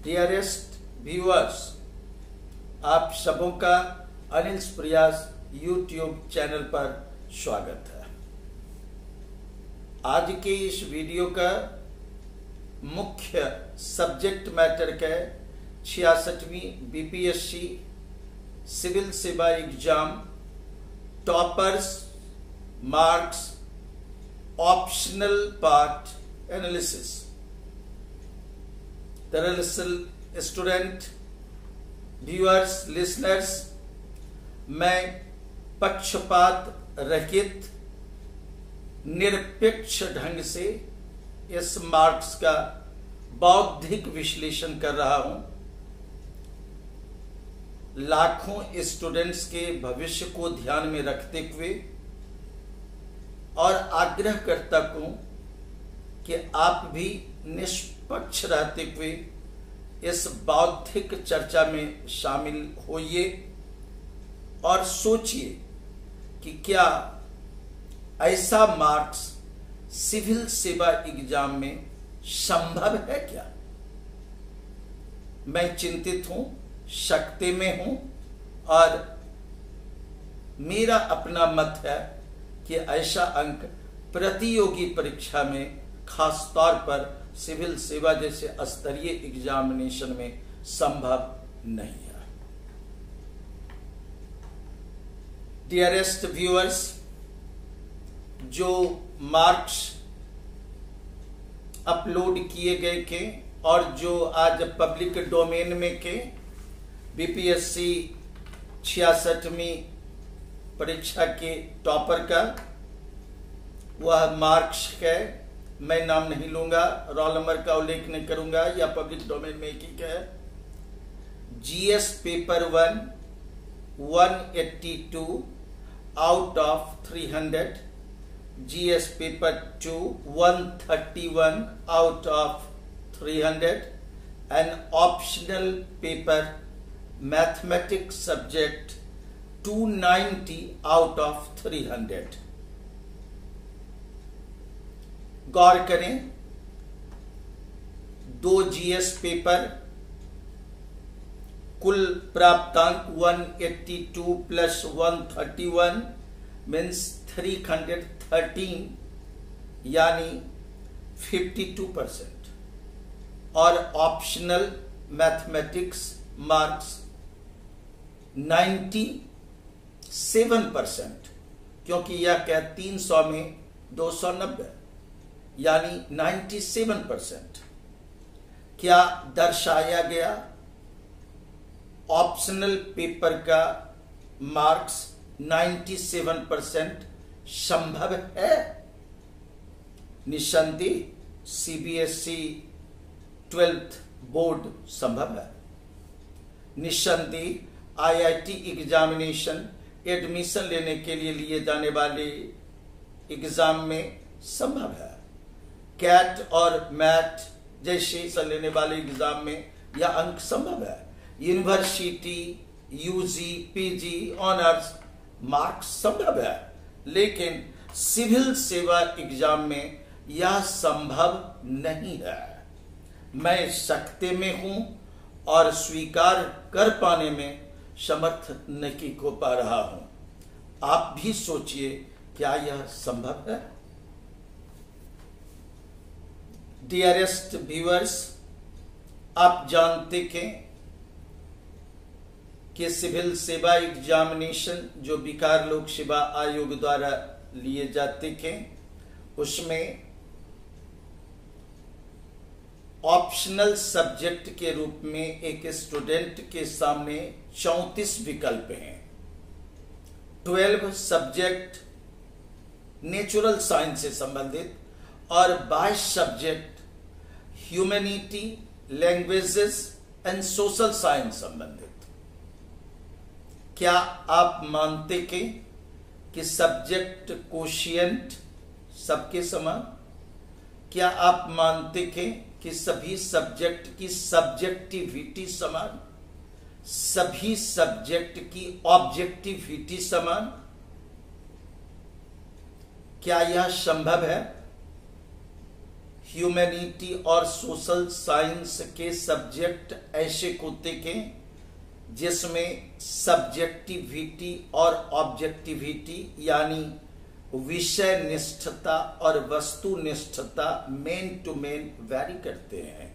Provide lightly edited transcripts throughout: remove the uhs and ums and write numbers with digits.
Dearest viewers, आप सबों का अनिल प्रयास यूट्यूब चैनल पर स्वागत है। आज के इस वीडियो का मुख्य सब्जेक्ट मैटर का 66वीं बीपीएससी सिविल सेवा exam toppers marks optional part analysis. दरअसल स्टूडेंट व्यूअर्स लिसनर्स, मैं पक्षपात रहित निरपेक्ष ढंग से इस मार्क्स का बौद्धिक विश्लेषण कर रहा हूं। लाखों स्टूडेंट्स के भविष्य को ध्यान में रखते हुए और आग्रह करता हूं कि आप भी निष्पक्ष रहते हुए इस बौद्धिक चर्चा में शामिल होइए और सोचिए कि क्या ऐसा मार्क्स सिविल सेवा एग्जाम में संभव है क्या। मैं चिंतित हूं, शक्ति में हूं और मेरा अपना मत है कि ऐसा अंक प्रतियोगी परीक्षा में खास तौर पर सिविल सेवा जैसे स्तरीय एग्जामिनेशन में संभव नहीं है। डियरेस्ट व्यूअर्स, जो मार्क्स अपलोड किए गए के और जो आज पब्लिक डोमेन में के बीपीएससी 66वीं परीक्षा के टॉपर का वह मार्क्स है, मैं नाम नहीं लूंगा, रोल नंबर का उल्लेख नहीं करूंगा, या पब्लिक डोमेन में एक ही है। GS paper 1 182 out of 300, GS paper 2 131 out of 300, and optional paper mathematics subject 290 out of 300। गौर करें, 2 GS पेपर कुल प्राप्तांक 182 प्लस 131 मीन्स 313 यानी 52%, और ऑप्शनल मैथमेटिक्स मार्क्स 97%, क्योंकि यह क्या 300 में 290 यानी 97%। क्या दर्शाया गया ऑप्शनल पेपर का मार्क्स 97% संभव है? निसंदेह सीबीएसई 12th बोर्ड संभव है। निसंदेह आईआईटी एग्जामिनेशन एडमिशन लेने के लिए जाने वाले एग्जाम में संभव है। कैट और मैथ जैसे लेने वाले एग्जाम में यह अंक संभव है। University UG PG honours marks संभव है, लेकिन सिविल सेवा एग्जाम में यह संभव नहीं है। मैं शक्ति में हूं और स्वीकार कर पाने में समर्थ नहीं हो पा रहा हूं। आप भी सोचिए, क्या यह संभव है? डियरेस्ट व्यूअर्स, आप जानते कि सिविल सेवा एग्जामिनेशन जो बिहार लोक सेवा आयोग द्वारा लिए जाते थे, उसमें ऑप्शनल सब्जेक्ट के रूप में एक स्टूडेंट के सामने 34 विकल्प हैं। 12 सब्जेक्ट नेचुरल साइंस से संबंधित और 22 subject humanity, languages and social science संबंधित। क्या आप मानते कि सब्जेक्ट कोशिएंट सबके समान? क्या आप मानते कि सभी सब्जेक्ट की सब्जेक्टिविटी समान, सभी सब्जेक्ट की ऑब्जेक्टिविटी समान? क्या यह संभव है? ह्यूमैनिटी और सोशल साइंस के सब्जेक्ट ऐसे होते के जिसमें सब्जेक्टिविटी और ऑब्जेक्टिविटी यानी विषय निष्ठता और वस्तु निष्ठता मेन टू मेन वैरी करते हैं।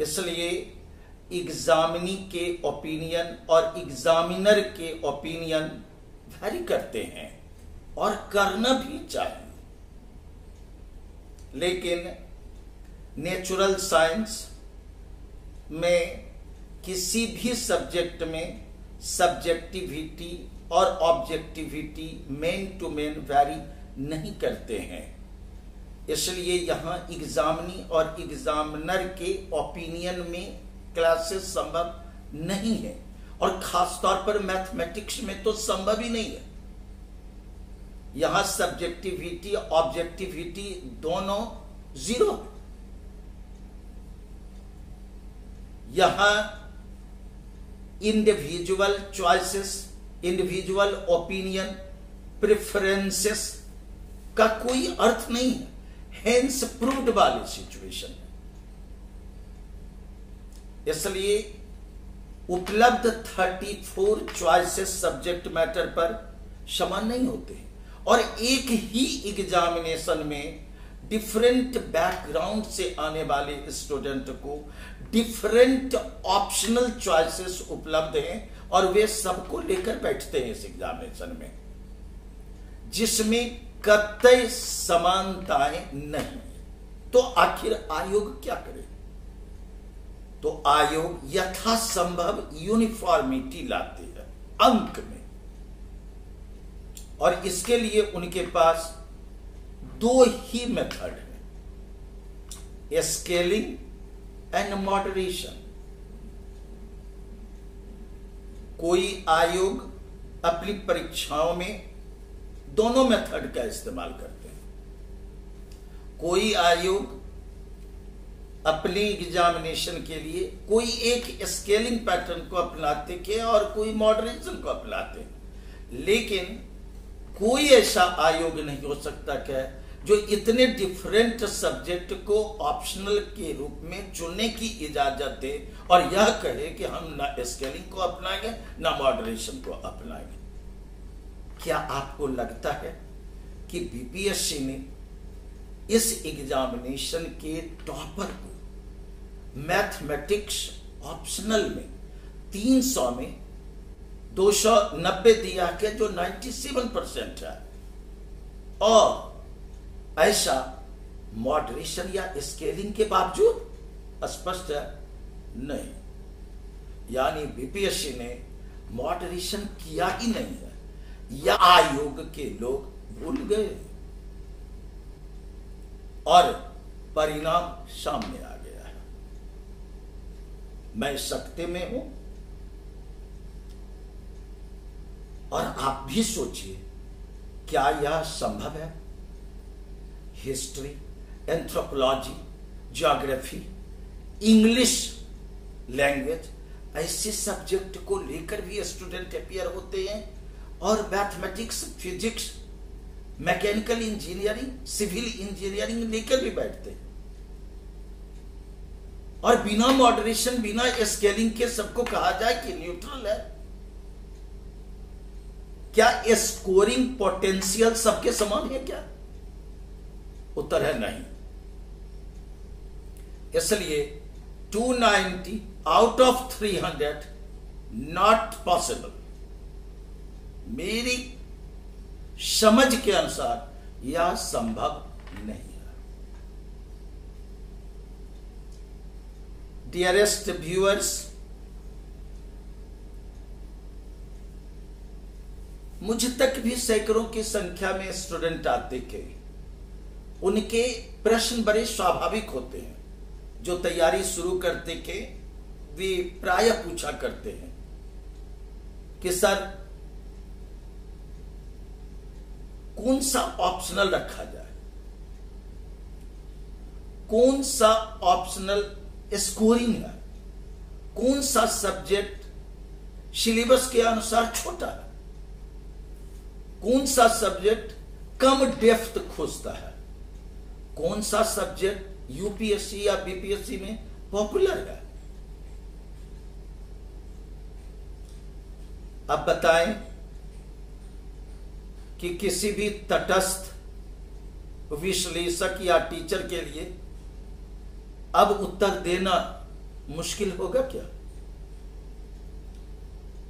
इसलिए एग्जामिनी के ओपिनियन और एग्जामिनर के ओपिनियन वैरी करते हैं और करना भी चाहिए। लेकिन नेचुरल साइंस में किसी भी सब्जेक्ट में सब्जेक्टिविटी और objectivity man to man vary नहीं करते हैं। इसलिए यहां एग्जामिनी और एग्जामिनर के ओपिनियन में क्लासेस संभव नहीं है, और खासतौर पर मैथमेटिक्स में तो संभव ही नहीं है। यहां सब्जेक्टिविटी ऑब्जेक्टिविटी दोनों जीरो है। यहां individual choices, individual opinion, preferences का कोई अर्थ नहीं है। हेंस प्रूव्ड वाली सिचुएशन है। इसलिए उपलब्ध 34 चॉइसेस सब्जेक्ट मैटर पर समान नहीं होते हैं, और एक ही एग्जामिनेशन में डिफरेंट बैकग्राउंड से आने वाले स्टूडेंट को डिफरेंट ऑप्शनल चॉइसेस उपलब्ध हैं, और वे सबको लेकर बैठते हैं इस एग्जामिनेशन में, जिसमें कतई समानताएं नहीं। तो आखिर आयोग क्या करे? तो आयोग यथासंभव यूनिफॉर्मिटी लाती है अंक में, और इसके लिए उनके पास दो ही मेथड है, स्केलिंग एंड मॉडरेशन। कोई आयोग अपनी परीक्षाओं में दोनों मेथड का इस्तेमाल करते हैं। कोई आयोग अपने एग्जामिनेशन के लिए कोई एक स्केलिंग पैटर्न को अपनाते हैं और कोई मॉडरेशन को अपनाते हैं। लेकिन कोई ऐसा आयोग नहीं हो सकता क्या जो इतने डिफरेंट सब्जेक्ट को ऑप्शनल के रूप में चुनने की इजाजत दे और यह कहे कि हम ना स्केलिंग को अपनाएंगे ना मॉडरेशन को अपनाएंगे। क्या आपको लगता है कि बीपीएससी ने इस एग्जामिनेशन के टॉपर को मैथमेटिक्स ऑप्शनल में 300 में 290 दिया के जो 97% है, और ऐसा मॉडरेशन या स्केलिंग के बावजूद? स्पष्ट है नहीं। यानी बीपीएससी ने मॉडरेशन किया ही नहीं है, या आयोग के लोग भूल गए, और परिणाम सामने आ गया है। मैं सकते में हूं, और आप भी सोचिए क्या यह संभव है? History, anthropology, geography, English language ऐसे सब्जेक्ट को लेकर भी स्टूडेंट अपियर होते हैं, और mathematics, physics, mechanical engineering, civil engineering लेकर भी बैठते हैं, और बिना मॉडरेशन बिना स्केलिंग के सबको कहा जाए कि न्यूट्रल है। क्या स्कोरिंग पोटेंशियल सबके समान है क्या? उत्तर है नहीं। इसलिए 290 आउट ऑफ 300 नॉट पॉसिबल। मेरी समझ के अनुसार यह संभव नहीं है। डियरेस्ट व्यूअर्स, मुझ तक भी सैकड़ों की संख्या में स्टूडेंट आते थे। उनके प्रश्न बड़े स्वाभाविक होते हैं। जो तैयारी शुरू करते थे वे प्रायः पूछा करते हैं कि सर कौन सा ऑप्शनल रखा जाए, कौन सा ऑप्शनल स्कोरिंग है, कौन सा सब्जेक्ट सिलेबस के अनुसार छोटा है, कौन सा सब्जेक्ट कम डेप्थ खोजता है, कौन सा सब्जेक्ट यूपीएससी या बीपीएससी में पॉपुलर है? अब बताएं कि किसी भी तटस्थ विश्लेषक या टीचर के लिए अब उत्तर देना मुश्किल होगा क्या?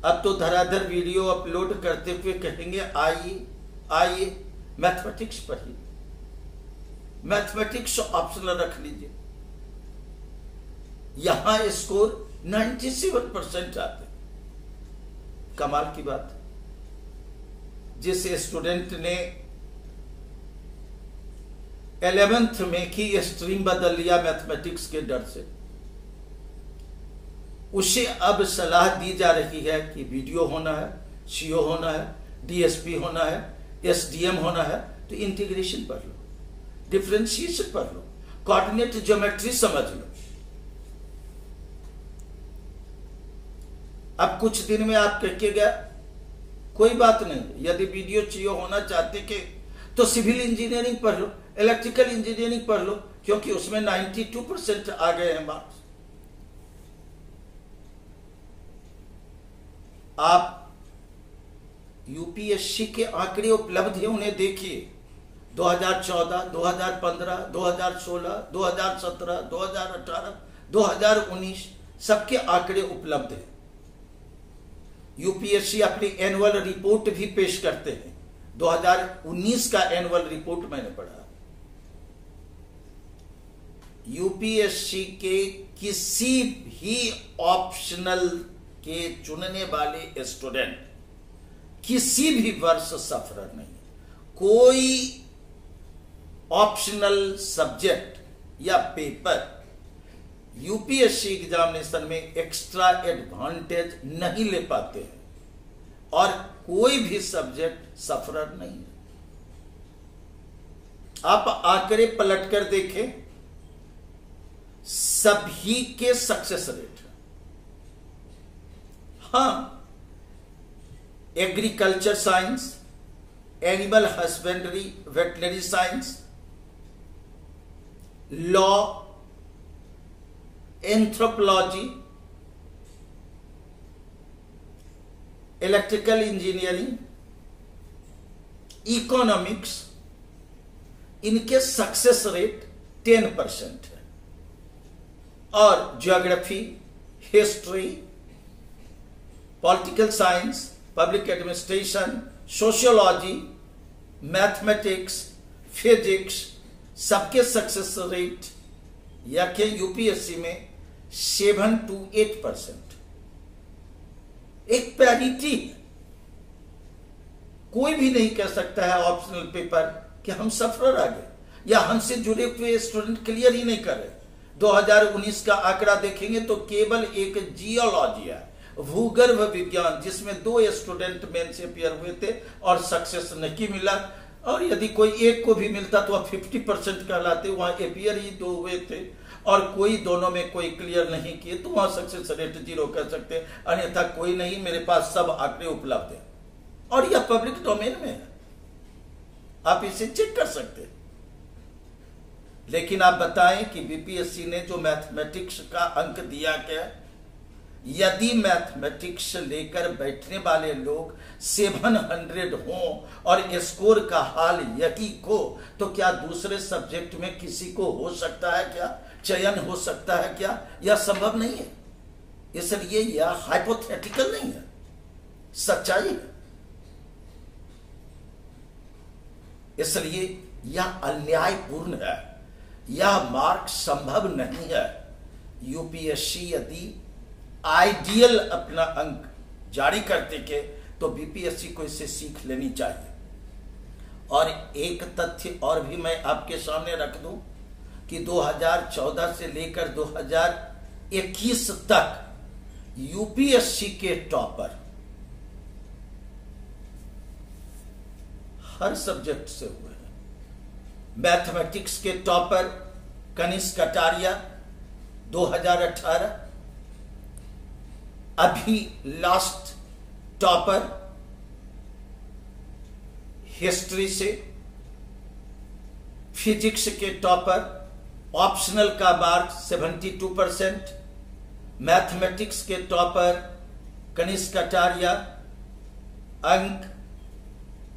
अब तो धराधर वीडियो अपलोड करते हुए कहेंगे आइए मैथमेटिक्स पढ़िए, मैथमेटिक्स ऑप्शनल रख लीजिए। यहां स्कोर 97% आते। कमाल की बात। जिस स्टूडेंट ने 11th में की स्ट्रीम बदल लिया मैथमेटिक्स के डर से, उसे अब सलाह दी जा रही है कि वीडियो होना है, सीओ होना है, डीएसपी होना है, एसडीएम होना है, तो इंटीग्रेशन पढ़ लो, डिफरेंशिएशन पढ़ लो, कोऑर्डिनेट ज्योमेट्री समझ लो। अब कुछ दिन में आप कह के गया, कोई बात नहीं, यदि वीडियो सीओ होना चाहते के तो सिविल इंजीनियरिंग पढ़ लो, इलेक्ट्रिकल इंजीनियरिंग पढ़ लो, क्योंकि उसमें 92% आ गए हैं मार्क्स। आप यूपीएससी के आंकड़े उपलब्ध है, उन्हें देखिए। 2014, 2015, 2016, 2017, 2018, 2019 सबके आंकड़े उपलब्ध हैं। यूपीएससी अपनी एनुअल रिपोर्ट भी पेश करते हैं। 2019 का एनुअल रिपोर्ट मैंने पढ़ा। यूपीएससी के किसी भी ऑप्शनल के चुनने वाले स्टूडेंट किसी भी वर्ष सफर नहीं। कोई ऑप्शनल सब्जेक्ट या पेपर यूपीएससी एग्जामिनेशन में एक्स्ट्रा एडवांटेज नहीं ले पाते हैं, और कोई भी सब्जेक्ट सफर नहीं है। आप आंकड़े पलटकर देखें, सभी के सक्सेस रेट है। हाँ, agriculture science, animal husbandry, veterinary science, law, anthropology, electrical engineering, economics, इनके सक्सेस रेट 10% है। और geography, history, political science, public administration, sociology, mathematics, physics, सबके सक्सेस रेट या के यूपीएससी में 7 to 8%। एक पैरिटी। कोई भी नहीं कह सकता है ऑप्शनल पेपर कि हम सफर आ गए या हमसे जुड़े हुए स्टूडेंट क्लियर ही नहीं कर रहे। 2019 का आंकड़ा देखेंगे तो केवल एक जियोलॉजी है, भूगर्भ विज्ञान, जिसमें 2 स्टूडेंट मेन से अपियर हुए थे और सक्सेस नहीं मिला। और यदि कोई एक को भी मिलता तो वह 50% कहलाते, वहां अपियर ही 2 हुए थे, और कोई दोनों में कोई क्लियर नहीं किए तो वहां सक्सेस रेट 0 कह सकते। अन्यथा कोई नहीं, मेरे पास सब आंकड़े उपलब्ध हैं और यह पब्लिक डोमेन में है, आप इसे चेक कर सकते हैं। लेकिन आप बताएं कि बीपीएससी ने जो मैथमेटिक्स का अंक दिया क्या, यदि मैथमेटिक्स लेकर बैठने वाले लोग 700 हों और स्कोर का हाल यही हो, तो क्या दूसरे सब्जेक्ट में किसी को हो सकता है क्या, चयन हो सकता है क्या? यह संभव नहीं है। इसलिए यह हाइपोथेटिकल नहीं है, सच्चाई है। इसलिए यह अन्यायपूर्ण है, यह मार्क संभव नहीं है। यूपीएससी यदि आइडियल अपना अंक जारी करते के तो बीपीएससी को इससे सीख लेनी चाहिए। और एक तथ्य और भी मैं आपके सामने रख दूं कि 2014 से लेकर 2021 तक यूपीएससी के टॉपर हर सब्जेक्ट से हुए हैं। मैथमेटिक्स के टॉपर कनिष्क कटारिया 2018, अभी लास्ट टॉपर हिस्ट्री से फिजिक्स के टॉपर, ऑप्शनल का मार्क 72%, मैथमेटिक्स के टॉपर कनिष्क कटारिया, अंक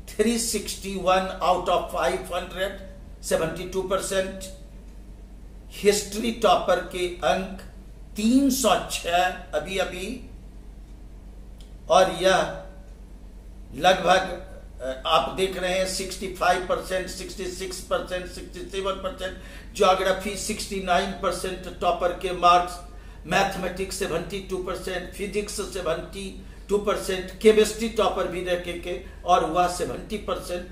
361 आउट ऑफ 500, 72%। हिस्ट्री टॉपर के अंक 306 अभी अभी, और यह लगभग आप देख रहे हैं 65%, 66%, 67%, ज्योग्राफी 69% टॉपर के marks, mathematics 72%, physics 72%, chemistry topper भी रखे के और वह 70%।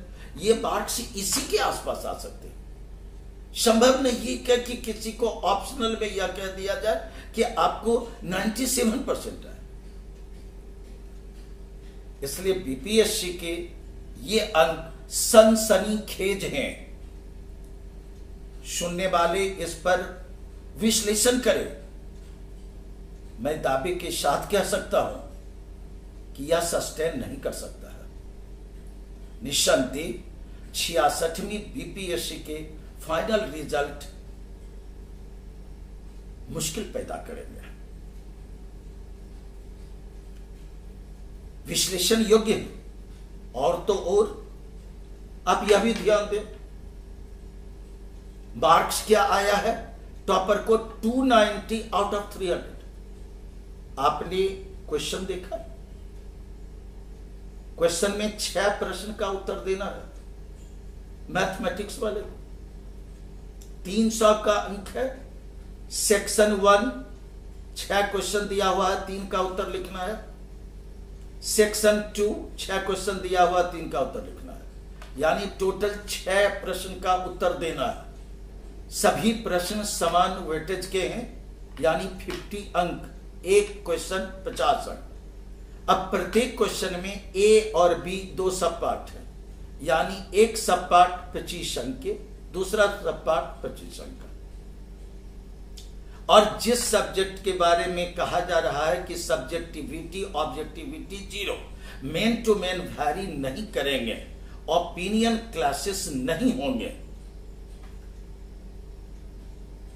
ये मार्क्स इसी के आसपास आ सकते हैं। संभव नहीं है कि किसी को ऑप्शनल में यह कह दिया जाए कि आपको 97% है। इसलिए बीपीएससी के ये अंक सनसनीखेज हैं। सुनने वाले इस पर विश्लेषण करें। मैं दावे के साथ कह सकता हूं कि यह सस्टेन नहीं कर सकता है। निस्संदेह 66वीं बीपीएससी के फाइनल रिजल्ट मुश्किल पैदा करेंगे। विश्लेषण योग्य है। और तो और आप यह भी ध्यान दें, मार्क्स क्या आया है टॉपर को 290 आउट ऑफ 300। आपने क्वेश्चन देखा? क्वेश्चन में 6 प्रश्न का उत्तर देना है। मैथमेटिक्स वाले 300 का अंक है। सेक्शन 1 6 क्वेश्चन दिया हुआ है, 3 का उत्तर लिखना है। सेक्शन 2 6 क्वेश्चन दिया हुआ, 3 का उत्तर लिखना है। यानी टोटल 6 प्रश्न का उत्तर देना है। सभी प्रश्न समान वेटेज के हैं, यानी 50 अंक, एक क्वेश्चन 50 अंक। अब प्रत्येक क्वेश्चन में ए और बी 2 सब पार्ट है, यानी एक सब पार्ट 25 अंक के, दूसरा सब पार्ट 25 अंक का। और जिस सब्जेक्ट के बारे में कहा जा रहा है कि subjectivity objectivity 0, man to man vary नहीं करेंगे, ओपिनियन क्लासेस नहीं होंगे,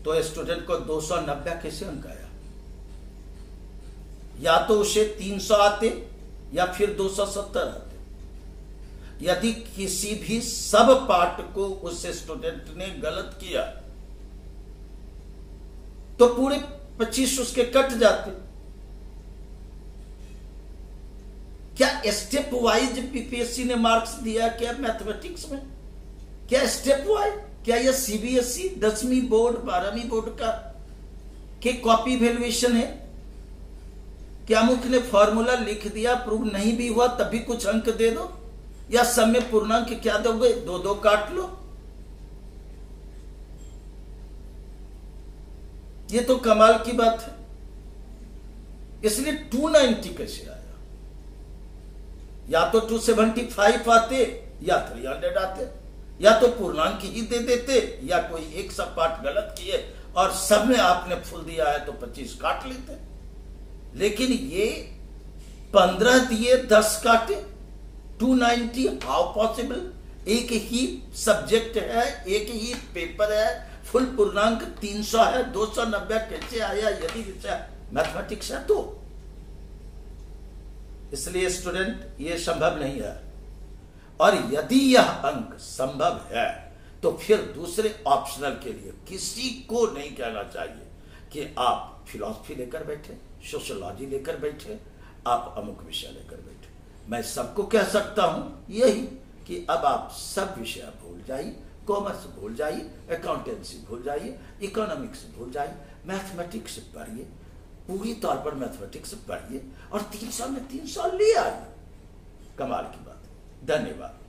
तो स्टूडेंट को 290 कैसे अंक आया? या तो उसे 300 आते या फिर 270 आते। यदि किसी भी सब पार्ट को उस स्टूडेंट ने गलत किया तो पूरे 25 उसके कट जाते। क्या स्टेप वाइज बीपीएससी ने मार्क्स दिया क्या मैथमेटिक्स में? क्या स्टेप वाइज? क्या यह सीबीएसई 10वीं बोर्ड 12वीं बोर्ड का के कॉपी वैल्यूएशन है? क्या मुख्य ने फॉर्मूला लिख दिया, प्रूव नहीं भी हुआ तभी कुछ अंक दे दो? या सब में पूर्णांक क्या दोगे? 2-2 काट लो। ये तो कमाल की बात है। इसलिए 290 कैसे आया? या तो 275 आते या 300 आते, या तो पूर्णांक ही दे देते, या कोई एक सब पार्ट गलत किए और सब में आपने फुल दिया है तो 25 काट लेते। लेकिन ये 15 दिए 10 काटे, 290 हाउ पॉसिबल? एक ही सब्जेक्ट है, एक ही पेपर है, फुल पूर्णांक 300 है, 290 कैसे आया? यदि विषय मैथमेटिक्स है तो। इसलिए स्टूडेंट ये संभव नहीं है। और यदि यह अंक संभव है तो फिर दूसरे ऑप्शनल के लिए किसी को नहीं कहना चाहिए कि आप फिलॉसफी लेकर बैठे, सोशियोलॉजी लेकर बैठे, आप अमुक विषय लेकर बैठे। मैं सबको कह सकता हूं यही कि अब आप सब विषय भूल जाइए, कॉमर्स भूल जाइए, अकाउंटेंसी भूल जाइए, इकोनॉमिक्स भूल जाइए, मैथमेटिक्स पढ़िए, पूरी तौर पर मैथमेटिक्स पढ़िए और 300 में 300 ले आइए। कमाल की बात है। धन्यवाद।